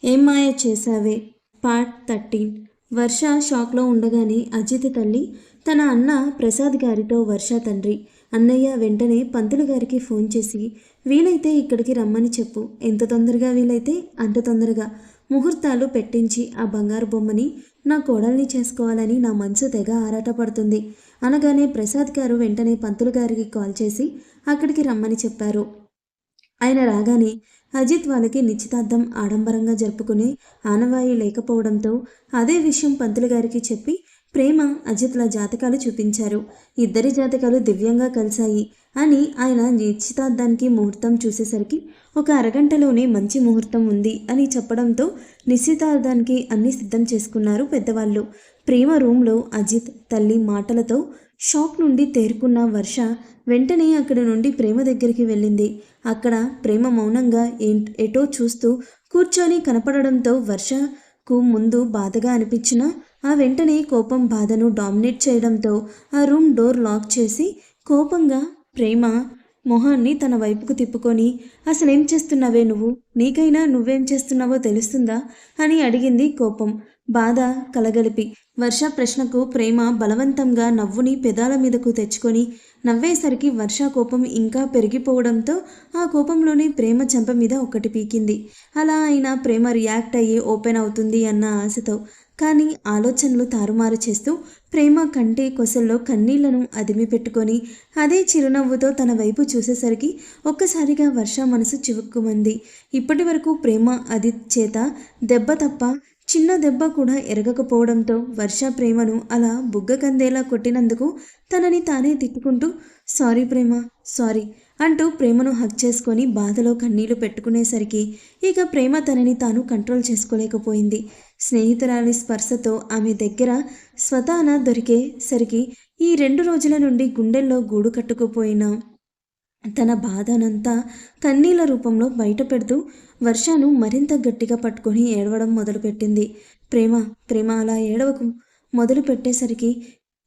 ఏం మాయ చేశావే పార్ట్ 13. వర్ష షాక్లో ఉండగానే అజిత్ తల్లి తన అన్న ప్రసాద్ గారితో వర్ష తండ్రి అన్నయ్య వెంటనే పంతులు గారికి ఫోన్ చేసి వీలైతే ఇక్కడికి రమ్మని చెప్పు, ఎంత తొందరగా వీలైతే అంత తొందరగా ముహూర్తాలు పెట్టించి ఆ బంగారు బొమ్మని నా కోడల్ని చేసుకోవాలని నా మనసు తెగ ఆరాటపడుతుంది అనగానే ప్రసాద్ గారు వెంటనే పంతులు గారికి కాల్ చేసి అక్కడికి రమ్మని చెప్పారు. ఆయన రాగానే అజిత్ వాళ్ళకి నిశ్చితార్థం ఆడంబరంగా జరుపుకునే ఆనవాయి లేకపోవడంతో అదే విషయం పంతులు గారికి చెప్పి ప్రేమ అజిత్ల జాతకాలు చూపించారు. ఇద్దరి జాతకాలు దివ్యంగా కలిశాయి అని ఆయన నిశ్చితార్థానికి ముహూర్తం చూసేసరికి ఒక అరగంటలోనే మంచి ముహూర్తం ఉంది అని చెప్పడంతో నిశ్చితార్థానికి అన్ని సిద్ధం చేసుకున్నారు పెద్దవాళ్ళు. ప్రేమ రూమ్లో అజిత్ తల్లి మాటలతో షాక్ నుండి తేరుకున్న వర్ష వెంటనే అక్కడి నుండి ప్రేమ దగ్గరికి వెళ్ళింది. అక్కడ ప్రేమ మౌనంగా ఎటో చూస్తూ కూర్చొని కనపడడంతో వర్షకు ముందు బాధగా అనిపించినా ఆ వెంటనే కోపం బాధను డామినేట్ చేయడంతో ఆ రూమ్ డోర్ లాక్ చేసి కోపంగా ప్రేమ మొహాన్ని తన వైపుకు తిప్పుకొని అసలేం చేస్తున్నావే నువ్వు, నీకైనా నువ్వేం చేస్తున్నావో తెలుస్తుందా అని అడిగింది కోపం బాధ కలగలిపి. వర్ష ప్రశ్నకు ప్రేమ బలవంతంగా నవ్వుని పెదాల మీదకు తెచ్చుకొని నవ్వేసరికి వర్ష కోపం ఇంకా పెరిగిపోవడంతో ఆ కోపంలోనే ప్రేమ చెంప మీద ఒకటి పీకింది. అలా అయినా ప్రేమ రియాక్ట్ అయ్యి ఓపెన్ అవుతుంది అన్న ఆశతో, కానీ ఆలోచనలు తారుమారు చేస్తూ ప్రేమ కంటి కొసల్లో కన్నీళ్లను అదిమి పెట్టుకొని అదే చిరునవ్వుతో తన వైపు చూసేసరికి ఒక్కసారిగా వర్ష మనసు చివుక్కుమంది. ఇప్పటి వరకు ప్రేమ అది చేత దెబ్బ తప్ప చిన్న దెబ్బ కూడా ఎరగకపోవడంతో వర్ష ప్రేమను అలా బుగ్గ కందేలా కొట్టినందుకు తనని తానే తిట్టుకుంటూ సారీ ప్రేమ సారీ అంటూ ప్రేమను హక్ చేసుకొని బాధలో కన్నీళ్లు పెట్టుకునేసరికి ఇక ప్రేమ తనని తాను కంట్రోల్ చేసుకోలేకపోయింది. స్నేహితురాలి స్పర్శతో ఆమె దగ్గర స్వతాన దొరికేసరికి ఈ 2 రోజుల నుండి గుండెల్లో గూడు కట్టుకుపోయిన తన బాధనంతా కన్నీళ్ల రూపంలో బయట పెడుతూ వర్షను మరింత గట్టిగా పట్టుకొని ఏడవడం మొదలుపెట్టింది. ప్రేమ ప్రేమ అలా ఏడవకు మొదలు పెట్టేసరికి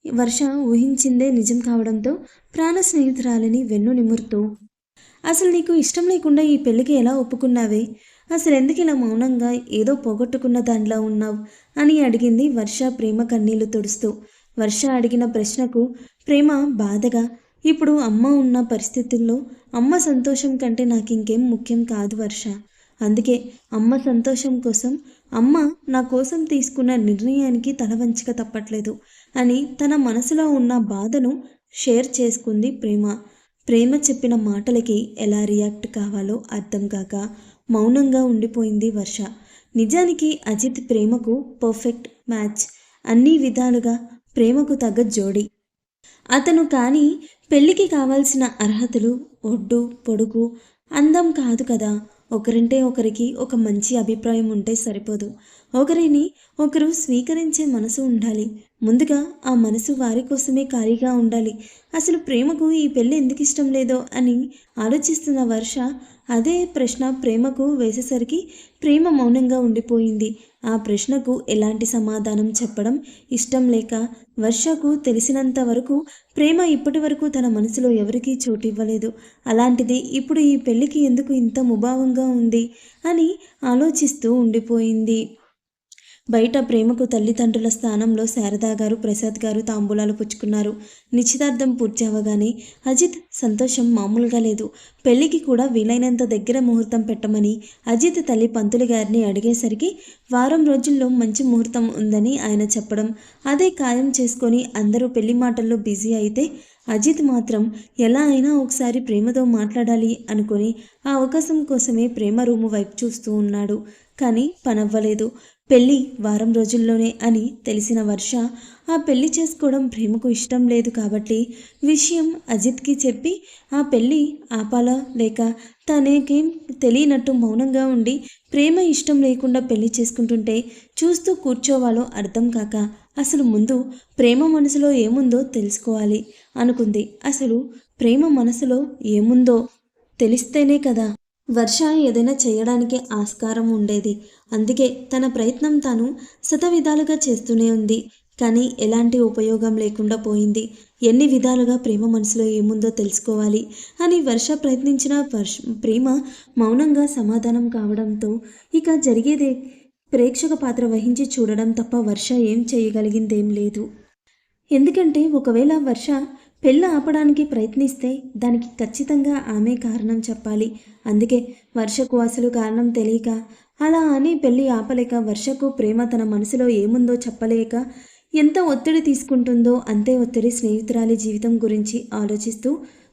వర్ష ఊహించిందే నిజం కావడంతో ప్రాణ స్నేహితురాలిని వెన్ను నిమురుతూ అసలు నీకు ఇష్టం లేకుండా ఈ పెళ్ళికి ఎలా ఒప్పుకున్నావే, అసలు ఎందుకు ఇలా మౌనంగా ఏదో పోగొట్టుకున్న దానిలా ఉన్నావు అని అడిగింది వర్ష ప్రేమ కన్నీళ్లు తుడుస్తూ. వర్ష అడిగిన ప్రశ్నకు ప్రేమ బాధగా ఇప్పుడు అమ్మ ఉన్న పరిస్థితుల్లో అమ్మ సంతోషం కంటే నాకు ఇంకేం ముఖ్యం కాదు వర్ష, అందుకే అమ్మ సంతోషం కోసం అమ్మ నా కోసం తీసుకున్న నిర్ణయానికి తలవంచక తప్పట్లేదు అని తన మనసులో ఉన్న బాధను షేర్ చేసుకుంది ప్రేమ. ప్రేమ చెప్పిన మాటలకి ఎలా రియాక్ట్ కావాలో అర్థం కాక మౌనంగా ఉండిపోయింది వర్ష. నిజానికి అజిత్ ప్రేమకు పర్ఫెక్ట్ మ్యాచ్, అన్ని విధాలుగా ప్రేమకు తగ్గ జోడి అతను. కానీ పెళ్ళికి కావాల్సిన అర్హతలు ఒడ్డు పొడుగు అందం కాదు కదా. ఒకరంటే ఒకరికి ఒక మంచి అభిప్రాయం ఉంటే సరిపోదు, ఒకరిని ఒకరు స్వీకరించే మనసు ఉండాలి. ముందుగా ఆ మనసు వారి కోసమే ఖాళీగా ఉండాలి. అసలు ప్రేమకు ఈ పెళ్ళి ఎందుకు ఇష్టం లేదో అని ఆలోచిస్తున్న వర్ష అదే ప్రశ్న ప్రేమకు వేసేసరికి ప్రేమ మౌనంగా ఉండిపోయింది. ఆ ప్రశ్నకు ఎలాంటి సమాధానం చెప్పడం ఇష్టం లేక వర్షకు తెలిసినంత వరకు ప్రేమ ఇప్పటి వరకు తన మనసులో ఎవరికీ చోటు ఇవ్వలేదు. అలాంటిది ఇప్పుడు ఈ పెళ్ళికి ఎందుకు ఇంత ముభావంగా ఉంది అని ఆలోచిస్తూ ఉండిపోయింది. బయట ప్రేమకు తల్లిదండ్రుల స్థానంలో శారదా గారు ప్రసాద్ గారు తాంబూలాలు పుచ్చుకున్నారు. నిశ్చితార్థం పూర్తి అవ్వగానే అజిత్ సంతోషం మామూలుగా లేదు. పెళ్లికి కూడా వీలైనంత దగ్గర ముహూర్తం పెట్టమని అజిత్ తల్లి పంతులు గారిని అడిగేసరికి వారం రోజుల్లో మంచి ముహూర్తం ఉందని ఆయన చెప్పడం, అదే ఖాయం చేసుకొని అందరూ పెళ్లి మాటల్లో బిజీ అయితే అజిత్ మాత్రం ఎలా అయినా ఒకసారి ప్రేమతో మాట్లాడాలి అనుకుని ఆ అవకాశం కోసమే ప్రేమ రూము వైపు చూస్తూ ఉన్నాడు. కానీ పనవ్వలేదు. పెళ్ళి వారం రోజుల్లోనే అని తెలిసిన వర్ష ఆ పెళ్లి చేసుకోవడం ప్రేమకు ఇష్టం లేదు కాబట్టి విషయం అజిత్కి చెప్పి ఆ పెళ్ళి ఆపాలా లేక తనకేం తెలియనట్టు మౌనంగా ఉండి ప్రేమ ఇష్టం లేకుండా పెళ్లి చేసుకుంటుంటే చూస్తూ కూర్చోవాలో అర్థం కాక అసలు ముందు ప్రేమ మనసులో ఏముందో తెలుసుకోవాలి అనుకుంది. అసలు ప్రేమ మనసులో ఏముందో తెలిస్తేనే కదా వర్ష ఏదైనా చేయడానికి ఆస్కారం ఉండేది. అందుకే తన ప్రయత్నం తాను శతవిధాలుగా చేస్తూనే ఉంది. కానీ ఎలాంటి ఉపయోగం లేకుండా పోయింది. ఎన్ని విధాలుగా ప్రేమ మనసులో ఏముందో తెలుసుకోవాలి అని వర్ష ప్రయత్నించిన ప్రేమ మౌనంగా సమాధానం కావడంతో ఇక జరిగేదే ప్రేక్షక పాత్ర వహించి చూడడం తప్ప వర్ష ఏం చేయగలిగిందేం లేదు. ఎందుకంటే ఒకవేళ వర్ష పెళ్ళి ఆపడానికి ప్రయత్నిస్తే దానికి ఖచ్చితంగా ఆమె కారణం చెప్పాలి. అందుకే వర్షకు అసలు కారణం తెలియక అలా అని పెళ్ళి ఆపలేక వర్షకు ప్రేమ తన మనసులో ఏముందో చెప్పలేక ఎంత ఒత్తిడి తీసుకుంటుందో అంతే ఒత్తిడి స్నేహితురాలి జీవితం గురించి ఆలోచిస్తూ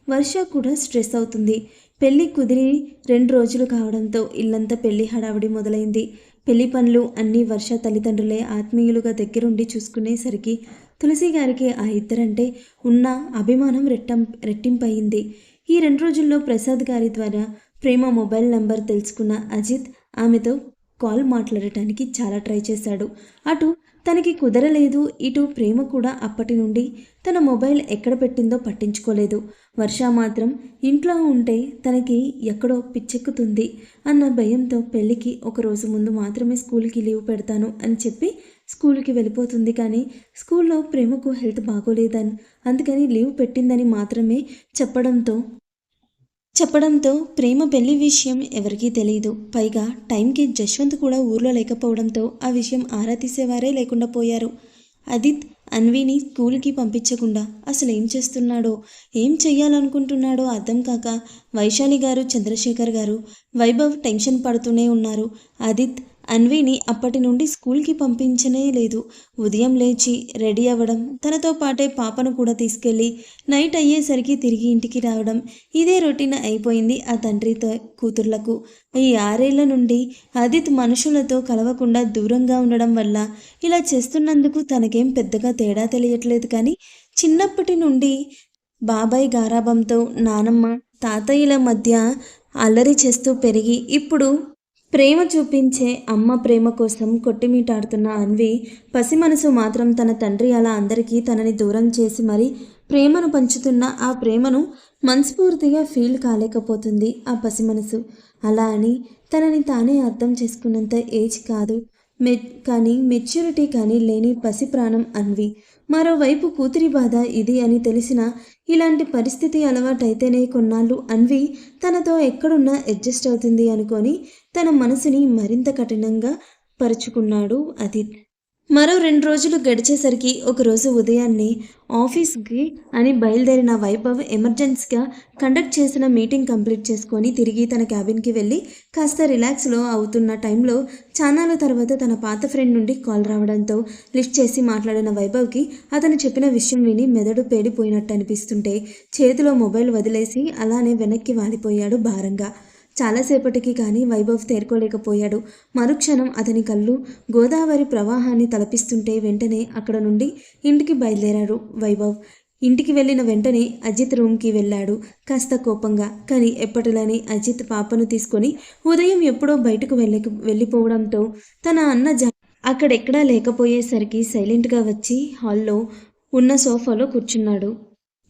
వర్ష కూడా స్ట్రెస్ అవుతుంది. పెళ్ళి కుదిరి 2 రోజులు కావడంతో ఇల్లంతా పెళ్లి హడావిడి మొదలైంది. పెళ్లి పనులు అన్నీ వర్ష తల్లిదండ్రులే ఆత్మీయులుగా దగ్గరుండి చూసుకునేసరికి తులసి గారికి ఆ ఇద్దరంటే ఉన్న అభిమానం రెట్టింపయింది. ఈ 2 రోజుల్లో ప్రసాద్ గారి ద్వారా ప్రేమ మొబైల్ నంబర్ తెలుసుకున్న అజిత్ ఆమెతో కాల్ మాట్లాడటానికి చాలా ట్రై చేశాడు. అటు తనకి కుదరలేదు, ఇటు ప్రేమ కూడా అప్పటి నుండి తన మొబైల్ ఎక్కడ పెట్టిందో పట్టించుకోలేదు. వర్ష మాత్రం ఇంట్లో ఉంటే తనకి ఎక్కడో పిచ్చెక్కుతుంది అన్న భయంతో పెళ్ళికి 1 రోజు ముందు మాత్రమే స్కూల్కి లీవ్ పెడతాను అని చెప్పి స్కూల్కి వెళ్ళిపోతుంది. కానీ స్కూల్లో ప్రేమకు హెల్త్ బాగోలేదని అందుకని లీవ్ పెట్టిందని మాత్రమే చెప్పడంతో ప్రేమ పెళ్లి విషయం ఎవరికీ తెలియదు. పైగా టైంకి జశ్వంత్ కూడా ఊర్లో లేకపోవడంతో ఆ విషయం ఆరా తీసేవారే లేకుండా పోయారు. అదిత్ అన్విని స్కూల్కి పంపించకుండా అసలు ఏం చేస్తున్నాడో ఏం చెయ్యాలనుకుంటున్నాడో అర్థం కాక వైశాలి గారు, చంద్రశేఖర్ గారు, వైభవ్ టెన్షన్ పడుతూనే ఉన్నారు. అదిత్ అన్విని అప్పటి నుండి స్కూల్కి పంపించనే లేదు. ఉదయం లేచి రెడీ అవ్వడం, తనతో పాటే పాపను కూడా తీసుకెళ్ళి నైట్ అయ్యేసరికి తిరిగి ఇంటికి రావడం, ఇదే రొటీన్ అయిపోయింది ఆ తండ్రితో కూతుర్లకు. ఈ 6 ఏళ్ల నుండి అదిత్ మనుషులతో కలవకుండా దూరంగా ఉండడం వల్ల ఇలా చేస్తున్నందుకు తనకేం పెద్దగా తేడా తెలియట్లేదు. కానీ చిన్నప్పటి నుండి బాబాయ్ గారాబంతో నానమ్మ తాతయ్యల మధ్య అల్లరి చేస్తూ పెరిగి ఇప్పుడు ప్రేమ చూపించే అమ్మ ప్రేమ కోసం కొట్టిమీటాడుతున్న అన్వి పసి మనసు మాత్రం తన తండ్రి అలా అందరికీ తనని దూరం చేసి మరీ ప్రేమను పంచుతున్న ఆ ప్రేమను మనస్ఫూర్తిగా ఫీల్ కాలేకపోతుంది ఆ పసి మనసు. అలా అని తనని తానే అర్థం చేసుకున్నంత ఏజ్ కాదు, కానీ మెచ్యూరిటీ కానీ లేని పసి ప్రాణం అన్వి. మరోవైపు కూతురి బాధ ఇది అని తెలిసినా ఇలాంటి పరిస్థితి అలవాటైతేనే కొన్నాళ్ళు అన్వి తనతో ఎక్కడున్నా అడ్జస్ట్ అవుతుంది అనుకొని తన మనసుని మరింత కఠినంగా పరుచుకున్నాడు అదిత్. మరో 2 రోజులు గడిచేసరికి ఒకరోజు ఉదయాన్నే ఆఫీస్కి అని బయలుదేరిన వైభవ్ ఎమర్జెన్సీగా కండక్ట్ చేసిన మీటింగ్ కంప్లీట్ చేసుకొని తిరిగి తన క్యాబిన్కి వెళ్ళి కాస్త రిలాక్స్లో అవుతున్న టైంలో చానాల తర్వాత తన పాత ఫ్రెండ్ నుండి కాల్ రావడంతో లిఫ్ట్ చేసి మాట్లాడిన వైభవ్కి అతను చెప్పిన విషయం విని మెదడు పేడిపోయినట్టు అనిపిస్తుంటే చేతిలో మొబైల్ వదిలేసి అలానే వెనక్కి వాలిపోయాడు భారంగా. చాలాసేపటికి కానీ వైభవ్ తేరుకోలేకపోయాడు. మరుక్షణం అతని కళ్ళు గోదావరి ప్రవాహాన్ని తలపిస్తుంటే వెంటనే అక్కడ నుండి ఇంటికి బయలుదేరాడు వైభవ్. ఇంటికి వెళ్ళిన వెంటనే అజిత్ రూమ్కి వెళ్ళాడు కాస్త కోపంగా. కానీ ఎప్పటిలానే అజిత్ పాపను తీసుకొని ఉదయం ఎప్పుడో బయటకు వెళ్ళిపోవడంతో తన అన్న అక్కడెక్కడా లేకపోయేసరికి సైలెంట్గా వచ్చి హాల్లో ఉన్న సోఫాలో కూర్చున్నాడు.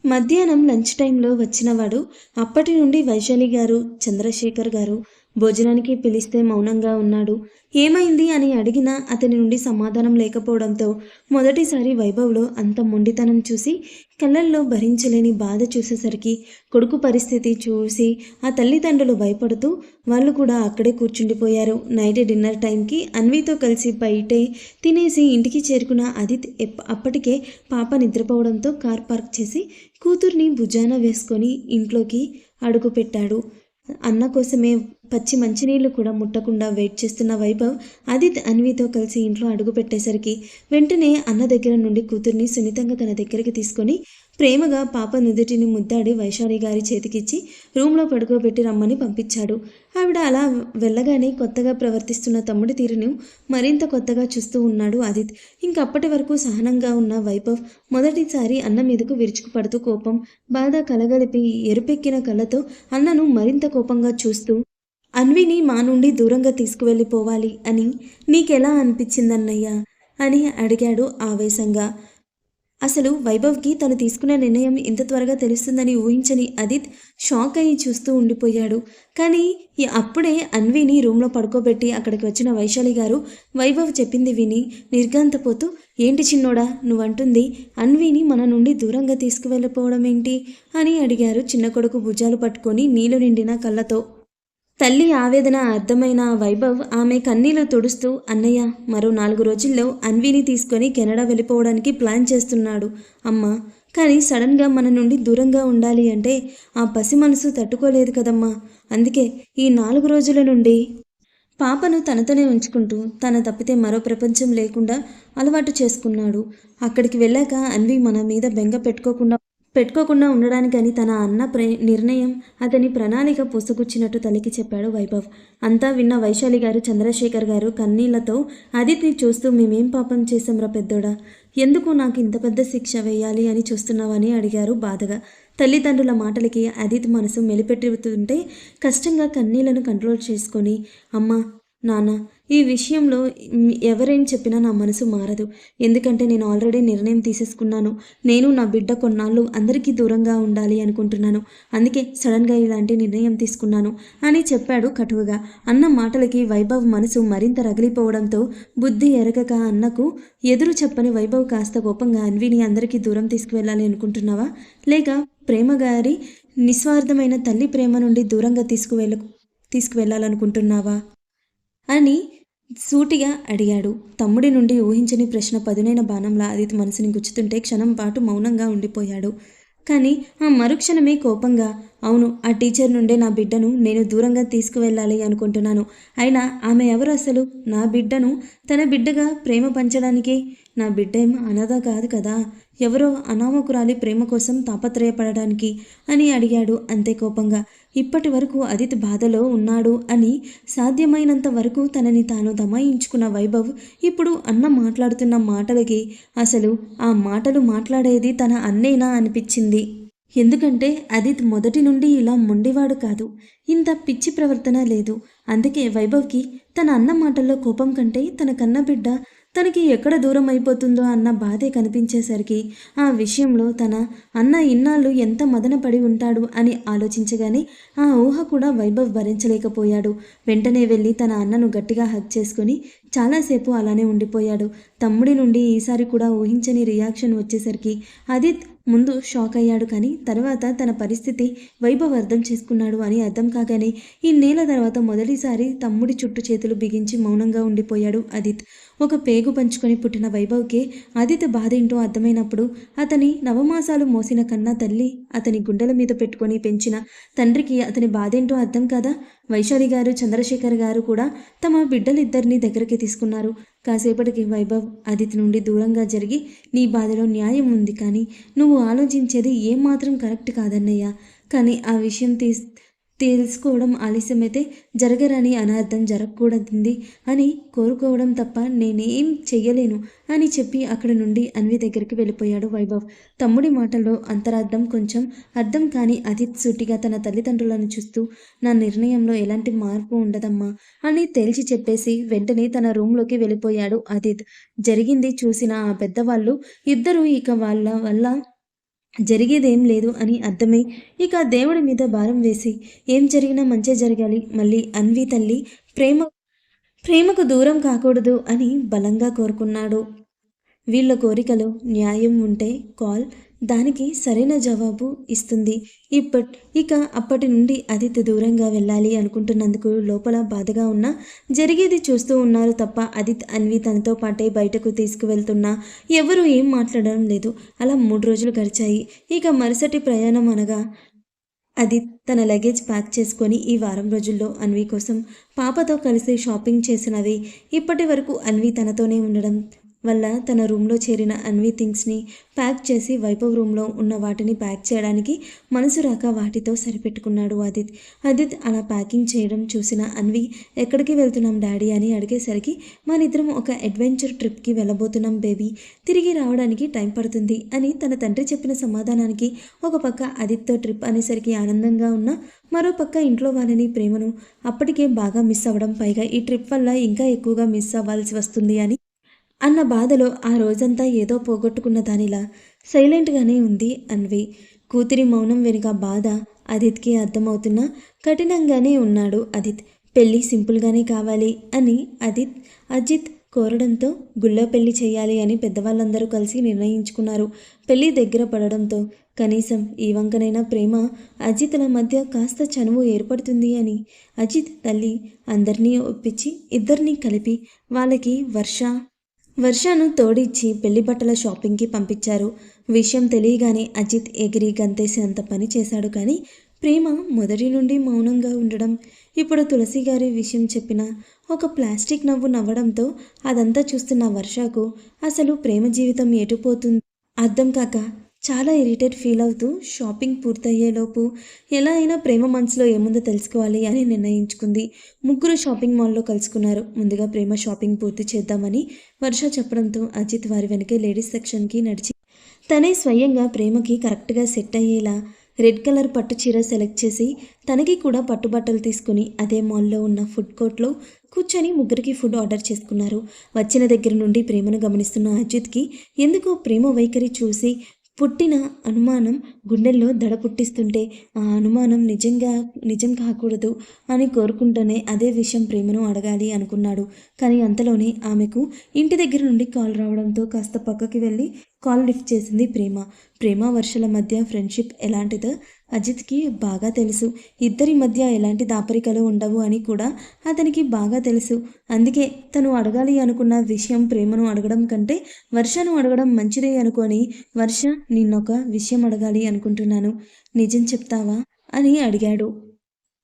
మధ్యాహ్నం లంచ్ టైంలో వచ్చినవాడు అప్పటి నుండి వైశాలి గారు, చంద్రశేఖర్ గారు భోజనానికి పిలిస్తే మౌనంగా ఉన్నాడు. ఏమైంది అని అడిగినా అతని నుండి సమాధానం లేకపోవడంతో మొదటిసారి వైభవ్లో అంత మొండితనం చూసి కళ్ళల్లో భరించలేని బాధ చూసేసరికి కొడుకు పరిస్థితి చూసి ఆ తల్లిదండ్రులు భయపడుతూ వాళ్ళు కూడా అక్కడే కూర్చుండిపోయారు. నైట్ డిన్నర్ టైంకి అన్వితో కలిసి బయటే తినేసి ఇంటికి చేరుకున్న అదిత్ అప్పటికే పాప నిద్రపోవడంతో కార్ పార్క్ చేసి కూతుర్ని భుజాన వేసుకొని ఇంట్లోకి అడుగుపెట్టాడు. అన్న కోసమే పచ్చి మంచినీళ్లు కూడా ముట్టకుండా వెయిట్ చేస్తున్న వైభవ్ అదిత్ అన్వితో కలిసి ఇంట్లో అడుగు పెట్టేసరికి వెంటనే అన్న దగ్గర నుండి కూతుర్ని సున్నితంగా తన దగ్గరికి తీసుకొని ప్రేమగా పాప నుదుటిని ముద్దాడి వైశాలి గారి చేతికిచ్చి రూమ్లో పడుకోబెట్టి రమ్మని పంపించాడు. ఆవిడ అలా వెళ్ళగానే కొత్తగా ప్రవర్తిస్తున్న తమ్ముడి తీరును మరింత కొత్తగా చూస్తూ ఉన్నాడు అదిత్. ఇంకప్పటి వరకు సహనంగా ఉన్న వైభవ్ మొదటిసారి అన్న మీదకు విరుచుకుపడుతూ కోపం, బాధ కలగలిపి ఎరుపెక్కిన కళ్ళతో అన్నను మరింత కోపంగా చూస్తూ అన్విని మా నుండి దూరంగా తీసుకువెళ్ళిపోవాలి అని నీకెలా అనిపించిందన్నయ్యా అని అడిగాడు ఆవేశంగా. అసలు వైభవ్కి తను తీసుకునే నిర్ణయం ఇంత త్వరగా తెలుస్తుందని ఊహించని అదిత్ షాక్ అయ్యి చూస్తూ ఉండిపోయాడు. కానీ అప్పుడే అన్విని రూమ్లో పడుకోబెట్టి అక్కడికి వచ్చిన వైశాలి గారు వైభవ్ చెప్పింది విని నిర్ఘాంతపోతూ, ఏంటి చిన్నోడా నువ్వంటుంది, అన్విని మన నుండి దూరంగా తీసుకువెళ్ళిపోవడం ఏంటి అని అడిగారు చిన్న కొడుకు భుజాలు పట్టుకొని నీళ్లు నిండిన కళ్ళతో. తల్లి ఆవేదన అర్థమైన వైభవ్ ఆమె కన్నీళ్లు తుడుస్తూ, అన్నయ్య మరో 4 రోజుల్లో అన్విని తీసుకొని కెనడా వెళ్ళిపోవడానికి ప్లాన్ చేస్తున్నాడు అమ్మా. కానీ సడన్గా మన నుండి దూరంగా ఉండాలి అంటే ఆ పసి మనసు తట్టుకోలేదు కదమ్మా. అందుకే ఈ 4 రోజుల నుండి పాపను తనతోనే ఉంచుకుంటూ తన తప్పితే మరో ప్రపంచం లేకుండా అలవాటు చేసుకున్నాడు. అక్కడికి వెళ్ళాక అన్వి మన మీద బెంగ పెట్టుకోకుండా ఉండడానికని తన అన్న నిర్ణయం అతని ప్రణాళిక పూసగుచ్చినట్టు తల్లికి చెప్పాడు వైభవ్. అంతా విన్న వైశాలి గారు చంద్రశేఖర్ గారు కన్నీళ్లతో అదిత్ని చూస్తూ, మేమేం పాపం చేశాంరా పెద్దోడా, ఎందుకు నాకు ఇంత పెద్ద శిక్ష వేయాలి అని చూస్తున్నావని అడిగారు బాధగా. తల్లిదండ్రుల మాటలకి అదిత్ మనసు మెలిపెట్టుతుంటే కష్టంగా కన్నీళ్లను కంట్రోల్ చేసుకొని, అమ్మా నాన్న ఈ విషయంలో ఎవరేం చెప్పినా నా మనసు మారదు. ఎందుకంటే నేను ఆల్రెడీ నిర్ణయం తీసేసుకున్నాను. నేను నా బిడ్డ కొన్నాళ్ళు అందరికీ దూరంగా ఉండాలి అనుకుంటున్నాను. అందుకే సడన్గా ఇలాంటి నిర్ణయం తీసుకున్నాను అని చెప్పాడు కటువుగా. అన్న మాటలకి వైభవ్ మనసు మరింత రగిలిపోవడంతో బుద్ధి ఎరగక అన్నకు ఎదురు చెప్పని వైభవ్ కాస్త కోపంగా, అన్విని అందరికీ దూరం తీసుకువెళ్ళాలి అనుకుంటున్నావా, లేక ప్రేమగారి నిస్వార్థమైన తల్లి ప్రేమ నుండి దూరంగా తీసుకువెళ్ళాలనుకుంటున్నావా అని సూటిగా అడిగాడు. తమ్ముడి నుండి ఊహించని ప్రశ్న పదునైన బాణంలా అదిత్ మనసుని గుచ్చుతుంటే క్షణం పాటు మౌనంగా ఉండిపోయాడు. కానీ ఆ మరుక్షణమే కోపంగా, అవును ఆ టీచర్ నుండే నా బిడ్డను నేను దూరంగా తీసుకువెళ్ళాలి అనుకుంటున్నాను. అయినా ఆమె ఎవరు అసలు? నా బిడ్డను తన బిడ్డగా ప్రేమ పంచడానికే. నా బిడ్డ ఏం అనాథ కాదు కదా, ఎవరో అనామకురాలి ప్రేమ కోసం తాపత్రయపడడానికి అని అడిగాడు అంతే కోపంగా. ఇప్పటి వరకు అదిత్ బాధలో ఉన్నాడు అని సాధ్యమైనంత వరకు తనని తాను దమాయించుకున్న వైభవ్ ఇప్పుడు అన్న మాట్లాడుతున్న మాటలకి అసలు ఆ మాటలు మాట్లాడేది తన అన్నేనా అనిపించింది. ఎందుకంటే అదిత్ మొదటి నుండి ఇలా మొండివాడు కాదు, ఇంత పిచ్చి ప్రవర్తన లేదు. అందుకే వైభవ్కి తన అన్న మాటల్లో కోపం కంటే తన కన్న బిడ్డ తనకి ఎక్కడ దూరం అయిపోతుందో అన్న బాధే కనిపించేసరికి ఆ విషయంలో తన అన్న ఇన్నాళ్ళు ఎంత మదన పడి ఉంటాడు అని ఆలోచించగానే ఆ ఊహ కూడా వైభవ్ భరించలేకపోయాడు. వెంటనే వెళ్ళి తన అన్నను గట్టిగా హగ్ చేసుకుని చాలాసేపు అలానే ఉండిపోయాడు. తమ్ముడి నుండి ఈసారి కూడా ఊహించని రియాక్షన్ వచ్చేసరికి అదిత్ ముందు షాక్ అయ్యాడు. కానీ తర్వాత తన పరిస్థితి వైభవ్ అర్థం చేసుకున్నాడు అని అర్థం కాగానే ఇన్నేళ్ల తర్వాత మొదటిసారి తమ్ముడి చుట్టూ చేతులు బిగించి మౌనంగా ఉండిపోయాడు అదిత్. ఒక పేగు పంచుకొని పుట్టిన వైభవ్కి అదిత్ బాధ ఏంటో అర్థమైనప్పుడు అతని నవమాసాలు మోసిన కన్నా తల్లి అతని గుండెల మీద పెట్టుకొని పెంచిన తండ్రికి అతని బాధేంటో అర్థం కాదా? వైశాలి గారు చంద్రశేఖర్ గారు కూడా తమ బిడ్డలిద్దరినీ దగ్గరికి తీసుకున్నారు. కాసేపటికి వైభవ్ అదిత్ నుండి దూరంగా జరిగి, నీ బాధలో న్యాయం ఉంది, కానీ నువ్వు ఆలోచించేది ఏమాత్రం కరెక్ట్ కాదన్నయ్య. కానీ ఆ విషయం తెలుసుకోవడం ఆలస్యమైతే జరగరాని అనార్థం జరగకూడదు అని కోరుకోవడం తప్ప నేనేం చెయ్యలేను అని చెప్పి అక్కడి నుండి అన్వి దగ్గరికి వెళ్ళిపోయాడు వైభవ్. తమ్ముడి మాటల్లో అంతరార్థం కొంచెం అర్థం కాని అదిత్ సూటిగా తన తల్లిదండ్రులను చూస్తూ, నా నిర్ణయంలో ఎలాంటి మార్పు ఉండదమ్మా అని తేల్చి చెప్పేసి వెంటనే తన రూమ్లోకి వెళ్ళిపోయాడు అదిత్. జరిగింది చూసిన ఆ పెద్దవాళ్ళు ఇద్దరూ ఇక వాళ్ళ వల్ల జరిగేదేం లేదు అని అర్థమై ఇక దేవుడి మీద భారం వేసి, ఏం జరిగినా మంచి జరగాలి, మళ్ళీ అన్వి తల్లి ప్రేమకు దూరం కాకూడదు అని బలంగా కోరుకున్నాడు. వీళ్ళ కోరికలో న్యాయం ఉంటే కాల్ దానికి సరైన జవాబు ఇస్తుంది. ఇక అప్పటి నుండి అదిత్ దూరంగా వెళ్ళాలి అనుకుంటున్నందుకు లోపల బాధగా ఉన్నా జరిగేది చూస్తూ ఉన్నారు తప్ప అదిత్ అన్వి తనతో పాటే బయటకు తీసుకువెళ్తున్నా ఎవరూ ఏం మాట్లాడడం లేదు. అలా 3 రోజులు గడిచాయి. ఇక మరుసటి ప్రయాణం అనగా అదిత్ తన లగేజ్ ప్యాక్ చేసుకొని ఈ వారం రోజుల్లో అన్వి కోసం పాపతో కలిసి షాపింగ్ చేసినవి. ఇప్పటి వరకు అన్వి తనతోనే ఉండడం వల్ల తన రూమ్లో చేరిన అన్వి థింగ్స్ని ప్యాక్ చేసి వైభవ్ రూమ్లో ఉన్న వాటిని ప్యాక్ చేయడానికి మనసు రాక వాటితో సరిపెట్టుకున్నాడు అదిత్ అలా ప్యాకింగ్ చేయడం చూసిన అన్వి, ఎక్కడికి వెళ్తున్నాం డాడీ అని అడిగేసరికి, మనిద్దరం ఒక అడ్వెంచర్ ట్రిప్కి వెళ్ళబోతున్నాం బేబీ, తిరిగి రావడానికి టైం పడుతుంది అని తన తండ్రి చెప్పిన సమాధానానికి ఒక పక్క అదిత్తో ట్రిప్ అనేసరికి ఆనందంగా ఉన్న, మరో పక్క ఇంట్లో వాళ్ళని ప్రేమను అప్పటికే బాగా మిస్ అవ్వడం, పైగా ఈ ట్రిప్ వల్ల ఇంకా ఎక్కువగా మిస్ అవ్వాల్సి వస్తుంది అని అన్న బాధలో ఆ రోజంతా ఏదో పోగొట్టుకున్న దానిలా సైలెంట్గానే ఉంది అన్వి. కూతురి మౌనం వెనుక బాధ అదిత్కి అర్థమవుతున్నా కఠినంగానే ఉన్నాడు అదిత్. పెళ్ళి సింపుల్గానే కావాలి అని అజిత్ కోరడంతో గుళ్ళో పెళ్లి చేయాలి అని పెద్దవాళ్ళందరూ కలిసి నిర్ణయించుకున్నారు. పెళ్లి దగ్గర పడడంతో కనీసం ఈ వంకనైనా ప్రేమ అజిత్ల మధ్య కాస్త చనువు ఏర్పడుతుంది అని అజిత్ తల్లి అందరినీ ఒప్పించి ఇద్దరినీ కలిపి వాళ్ళకి వర్షను తోడిచ్చి పెళ్లి బట్టల షాపింగ్కి పంపించారు. విషయం తెలియగానే అజిత్ ఎగిరి గంతేసి అంత పని చేశాడు. కానీ ప్రేమ మొదటి నుండి మౌనంగా ఉండడం, ఇప్పుడు తులసి గారి విషయం చెప్పిన ఒక ప్లాస్టిక్ నవ్వు నవ్వడంతో అదంతా చూస్తున్న వర్షకు అసలు ప్రేమ జీవితం ఎటుపోతుంది అర్థం కాక చాలా ఇరిటేట్ ఫీల్ అవుతూ షాపింగ్ పూర్తయ్యేలోపు ఎలా అయినా ప్రేమ మనసులో ఏముందో తెలుసుకోవాలి అని నిర్ణయించుకుంది. ముగ్గురు షాపింగ్ మాల్లో కలుసుకున్నారు. ముందుగా ప్రేమ షాపింగ్ పూర్తి చేద్దామని వర్ష చెప్పడంతో అజిత్ వారి వెనకే లేడీస్ సెక్షన్కి నడిచి తనే స్వయంగా ప్రేమకి కరెక్ట్గా సెట్ అయ్యేలా రెడ్ కలర్ పట్టు చీర సెలెక్ట్ చేసి తనకి కూడా పట్టుబట్టలు తీసుకుని అదే మాల్లో ఉన్న ఫుడ్ కోర్ట్లో కూర్చొని ముగ్గురికి ఫుడ్ ఆర్డర్ చేసుకున్నారు. వచ్చిన దగ్గర నుండి ప్రేమను గమనిస్తున్న అజిత్కి ఎందుకో ప్రేమ వైఖరి చూసి పుట్టిన అనుమానం గుండెల్లో దడ పుట్టిస్తుంటే ఆ అనుమానం నిజం కాకూడదు అని కోరుకుంటూనే అదే విషయం ప్రేమను అడగాలి అనుకున్నాడు. కానీ అంతలోనే ఆమెకు ఇంటి దగ్గర నుండి కాల్ రావడంతో కాస్త పక్కకి వెళ్ళి కాల్ లిఫ్ట్ చేసింది ప్రేమ వర్షల మధ్య ఫ్రెండ్షిప్ ఎలాంటిదో అజిత్కి బాగా తెలుసు. ఇద్దరి మధ్య ఎలాంటి దాపరికలు ఉండవు అని కూడా అతనికి బాగా తెలుసు. అందుకే తను అడగాలి అనుకున్న విషయం ప్రేమను అడగడం కంటే వర్షను అడగడం మంచిదే అనుకొని వర్ష నిన్నొక విషయం అడగాలి అనుకుంటున్నాను, నిజం చెప్తావా అని అడిగాడు.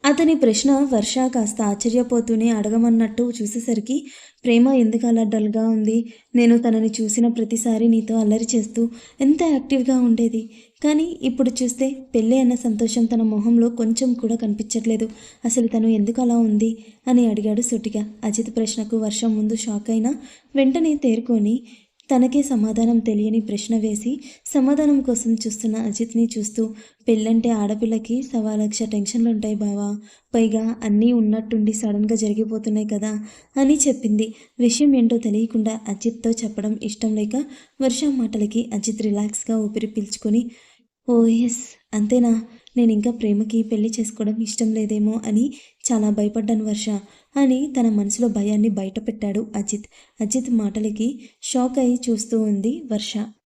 అతని ప్రశ్న వర్ష కాస్త ఆశ్చర్యపోతూనే అడగమన్నట్టు చూసేసరికి ప్రేమ ఎందుకు అలా డల్గా ఉంది? నేను తనని చూసిన ప్రతిసారి నీతో అల్లరి చేస్తూ ఎంత యాక్టివ్గా ఉండేది. కానీ ఇప్పుడు చూస్తే పెళ్ళి అన్న సంతోషం తన మొహంలో కొంచెం కూడా కనిపించట్లేదు. అసలు తను ఎందుకు అలా ఉంది అని అడిగాడు సూటిగా. అజిత్ ప్రశ్నకు వర్ష ముందు షాక్ అయినా వెంటనే తేరుకొని తనకే సమాధానం తెలియని ప్రశ్న వేసి సమాధానం కోసం చూస్తున్న అజిత్ని చూస్తూ పెళ్ళంటే ఆడపిల్లకి 1,00,000 టెన్షన్లు ఉంటాయి బావా, పైగా అన్నీ ఉన్నట్టుండి సడన్గా జరిగిపోతున్నాయి కదా అని చెప్పింది. విషయం ఏంటో తెలియకుండా అజిత్తో చెప్పడం ఇష్టం లేక వర్ష మాటలకి అజిత్ రిలాక్స్గా ఊపిరి పీల్చుకొని ఓ ఎస్ అంతేనా, నేను ఇంకా ప్రేమకి పెళ్లి చేసుకోవడం ఇష్టం లేదేమో అని చాలా భయపడ్డాను వర్ష అని తన మనసులో భయాన్ని బయట పెట్టాడు అజిత్ మాటలకి షాక్ అయి చూస్తూ ఉంది వర్ష.